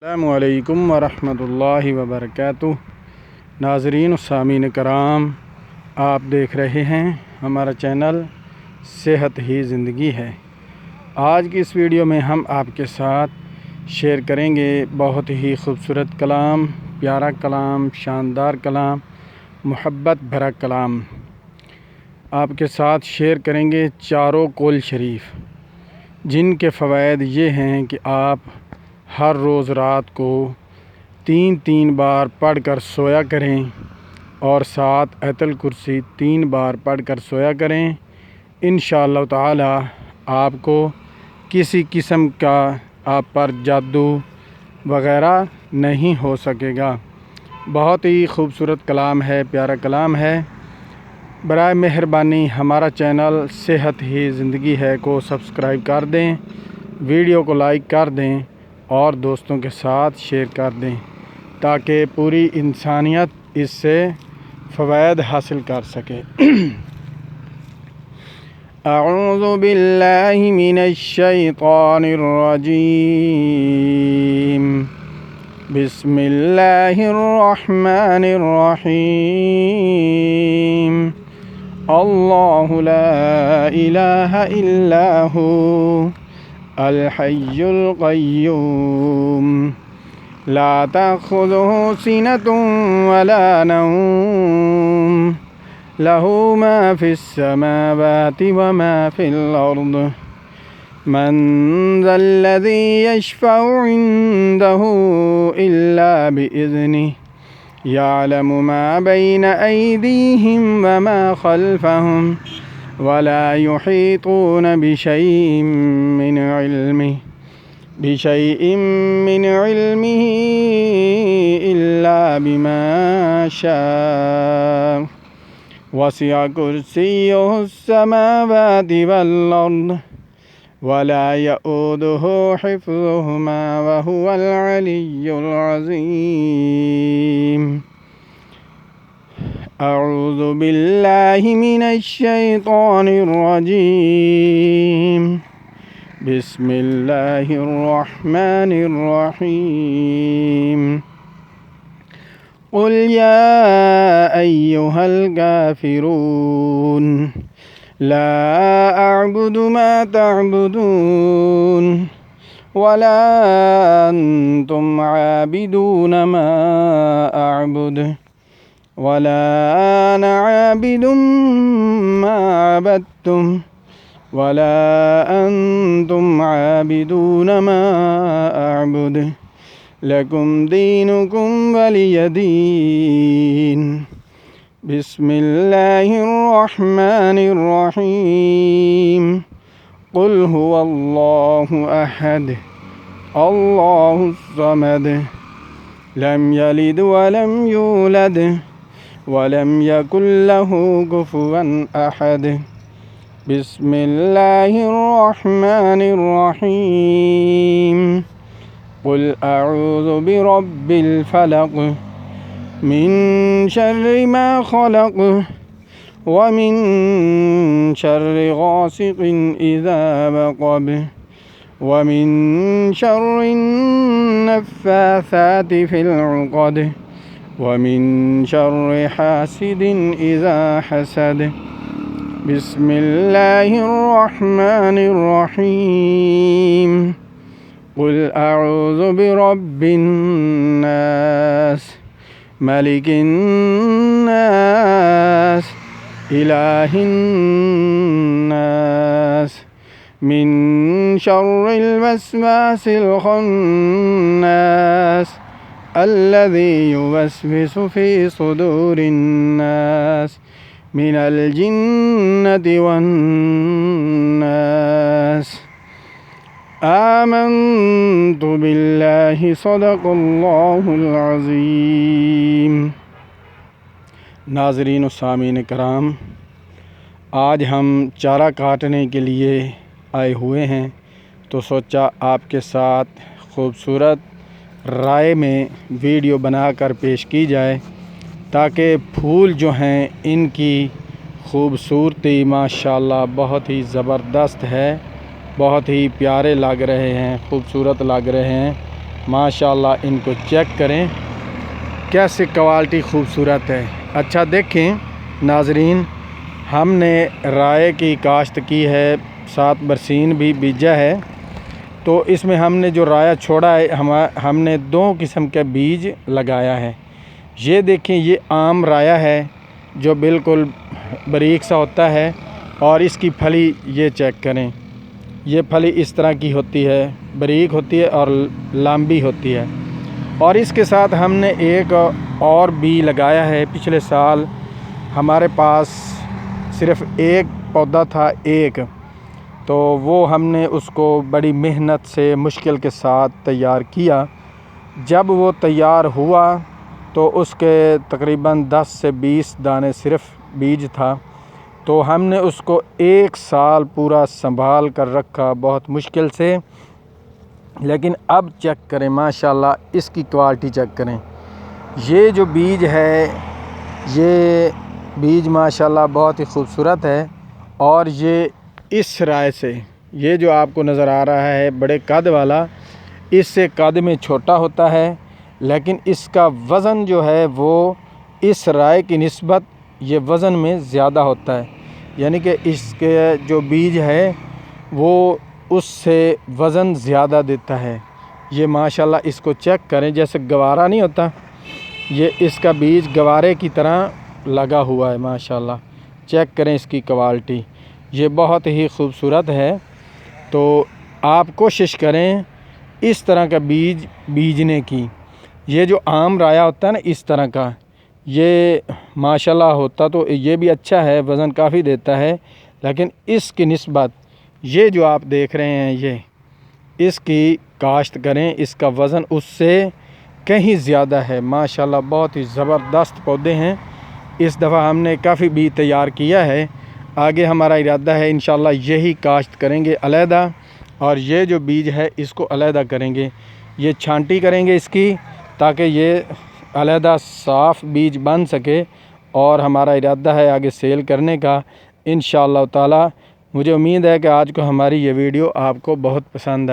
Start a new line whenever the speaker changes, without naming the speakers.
अस्सलामुअलैकुम वरहमतुल्लाहि वबरकातुह। नाज़रीन सामीन कराम, आप देख रहे हैं हमारा चैनल सेहत ही ज़िंदगी है। आज की इस वीडियो में हम आपके साथ शेयर करेंगे बहुत ही खूबसूरत कलाम, प्यारा कलाम, शानदार कलाम, मोहब्बत भरा कलाम। आपके साथ शेयर करेंगे चारों कौल शरीफ, जिनके फ़वाइद ये हैं कि आप हर रोज़ रात को 3 बार पढ़कर सोया करें और साथ आयतुल कुर्सी 3 बार पढ़कर सोया करें। इंशाअल्लाह ताला आपको किसी किस्म का आप पर जादू वग़ैरह नहीं हो सकेगा। बहुत ही खूबसूरत कलाम है, प्यारा कलाम है। बराए मेहरबानी हमारा चैनल सेहत ही ज़िंदगी है को सब्सक्राइब कर दें, वीडियो को लाइक कर दें और दोस्तों के साथ शेयर कर दें ताकि पूरी इंसानियत इससे फ़वाइद हासिल कर सके। अऊज़ु बिल्लाहि मिनश शैतानिर रजीम। बिस्मिल्लाहिर रहमानिर रहीम। अल्लाहु ला इलाहा इल्ला हु अल हय्युल क़य्यूम ला तअख़ुज़ुहु सिनतुन वला नौम लहू मा फ़िस समावाति व मा फ़िल अर्द मन ज़ल्लज़ी यशफ़उ इंदहु इल्ला बिइज़्निहि यअलमु मा बैन अयदीहिम व मा ख़ल्फ़हुम वला युहीतून बिशैइन मिन इल्मिही इल्ला बिमा शाअ वसिअ कुर्सियुहुस समावाति वल अर्द वला यऊदुहु हिफ़्ज़ुहुमा व हुवल अलिय्युल अज़ीम। अऊज़ु बिल्लाहि मिनश शैतानिर रजीम। बिस्मिल्लाहिर रहमानिर रहीम। क़ुल या अय्युहल काफ़िरून ला अअबुदु मा तअबुदून वला अंतुम आबिदून मा अअबुदु वला अना आबिदुम मा अबदतुम वला अंतुम आबिदून मा अअबुदु लकुम दीनुकुम वलिय दीन। बिस्मिल्लाहिर रहमानिर रहीम। क़ुल हुवल्लाहु अहद अल्लाहुस समद लम यलिद वलम यूलद वलम यकुल लहू कुफुवन अहद। बिस्मिल्लाहिर रहमानिर रहीम। क़ुल अऊज़ु बिरब्बिल फलक़ मिन शर्रि मा ख़लक़ व मिन शर्रि गासिक़िन इज़ा वक़ब व मिन शर्रि नफ़्फ़ाथाति फ़िल उक़द व मिन शर्रि हासिदिन इज़ा हसद। बिस्मिल्लाहिर रहमानिर रहीम। क़ुल अऊज़ु बिरब्बिन नास मलिकिन नास इलाहिन नास मिन शर्रिल वस्वासिल ख़न्नास अल्लज़ी युवस्विसु फ़ी सुदूरिन नास मिनल जिन्नति वन्नास। आमन्तु बिल्लाहि सदक़ल्लाहुल अज़ीम। नाज़रीन सामीन कराम, आज हम चारा काटने के लिए आए हुए हैं तो सोचा आपके साथ खूबसूरत राय में वीडियो बनाकर पेश की जाए ताकि फूल जो हैं इनकी खूबसूरती माशाअल्लाह बहुत ही ज़बरदस्त है, बहुत ही प्यारे लग रहे हैं, खूबसूरत लग रहे हैं। माशाल्लाह इनको चेक करें कैसे क्वालिटी खूबसूरत है। अच्छा देखें नाजरीन, हमने राय की काश्त की है, साथ बरसीन भी बीजा है। तो इसमें हमने जो राया छोड़ा है हमने 2 किस्म के बीज लगाया है। ये देखें, ये आम राया है जो बिल्कुल बारीक सा होता है, और इसकी फली ये चेक करें, ये फली इस तरह की होती है, बारीक होती है और लंबी होती है। और इसके साथ हमने एक और भी लगाया है। पिछले साल हमारे पास सिर्फ़ एक पौधा था, एक, तो वो हमने उसको बड़ी मेहनत से मुश्किल के साथ तैयार किया। जब वो तैयार हुआ तो उसके तकरीबन 10 से 20 दाने सिर्फ़ बीज था। तो हमने उसको 1 साल पूरा संभाल कर रखा बहुत मुश्किल से। लेकिन अब चेक करें माशाल्लाह इसकी क्वालिटी चेक करें। ये जो बीज है, ये बीज माशाल्लाह बहुत ही खूबसूरत है। और ये इस राय से, ये जो आपको नज़र आ रहा है बड़े कद वाला, इससे कद में छोटा होता है, लेकिन इसका वज़न जो है वो इस राय की निस्बत ये वज़न में ज़्यादा होता है। यानी कि इसके जो बीज है वो उससे वज़न ज़्यादा देता है। ये माशाल्लाह इसको चेक करें, जैसे गवारा नहीं होता, ये इसका बीज गवारे की तरह लगा हुआ है माशाल्लाह। चेक करें इसकी क्वालिटी, ये बहुत ही खूबसूरत है। तो आप कोशिश करें इस तरह का बीज बीजने की। ये जो आम राया होता है ना, इस तरह का, ये माशाल्लाह होता तो ये भी अच्छा है, वज़न काफ़ी देता है, लेकिन इसकी निस्बत ये जो आप देख रहे हैं, ये इसकी काश्त करें, इसका वज़न उससे कहीं ज़्यादा है माशाल्लाह। बहुत ही ज़बरदस्त पौधे हैं। इस दफ़ा हमने काफ़ी भी तैयार किया है, आगे हमारा इरादा है इंशाल्लाह यही काश्त करेंगे अलहदा, और ये जो बीज है इसको अलहदा करेंगे, ये छांटी करेंगे इसकी, ताकि ये अलहदा साफ़ बीज बन सके। और हमारा इरादा है आगे सेल करने का इंशाअल्लाह ताला। मुझे उम्मीद है कि आज को हमारी ये वीडियो आपको बहुत पसंद